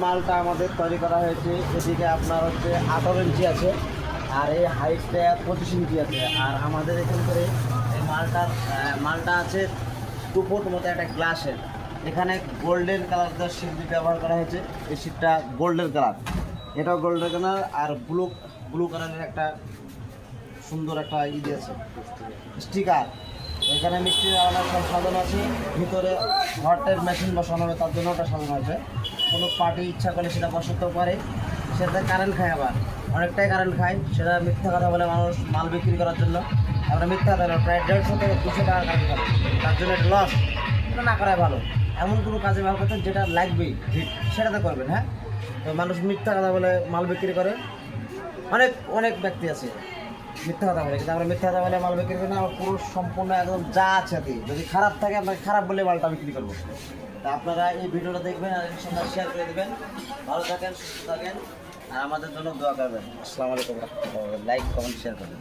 মালটা আমাদের তৈরি করা হয়েছে। এদিকে আপনার হচ্ছে 18 ইঞ্চি আছে, আর এই হাইটটা 25 ইঞ্চি আছে। আর আমাদের এখান করে এই মালটা আছে 2 ফুট মতো একটা গ্লাসের। এখানে গোল্ডেন কালার শিট ব্যবহার করা হয়েছে। এই শিটটা গোল্ডেন কালার, এটাও গোল্ডেন কালার। আর ব্লু কালারের একটা সুন্দর একটা আছে স্টিকার। এখানে মিষ্টির আলাদা সব সাজানো আছে। ভিতরে হটের মেশিন বসানো হবে, তার জন্য ওটা সাজানো আছে। কোনো পার্টি ইচ্ছা করলে সেটা বসাতেও পারে। সেটা কারেন্ট খায়, আবার অনেকটাই কারেন্ট খায়। সেটা মিথ্যা কথা বলে মানুষ মাল বিক্রি করার জন্য। আমরা মিথ্যা কথা বলে প্রায় 150 থেকে 200 টাকা কারেন্ট খাবে, তার জন্য এটা লস। এটা না করাই ভালো। এমন কোনো কাজে ব্যবহার করতেন যেটা লাগবেই হিট, সেটাতে করবেন। হ্যাঁ, তো মানুষ মিথ্যা কথা বলে মাল বিক্রি করে। অনেক ব্যক্তি আছে মিথ্যা কথা বলে, কিন্তু আমরা মিথ্যা কথা বলে মাল বিক্রি করি না। আমরা পুরো সম্পূর্ণ একদম যা আছে দিই। যদি খারাপ থাকে আপনাকে খারাপ বলে মালটা বিক্রি করবো। তা আপনারা এই ভিডিওটা দেখবেন আর সঙ্গে শেয়ার করে দেবেন। ভালো থাকেন, সুস্থ থাকেন, আর আমাদের জন্য দোয়া করবেন। আসসালামু আলাইকুম, লাইক কমেন্ট শেয়ার করবেন।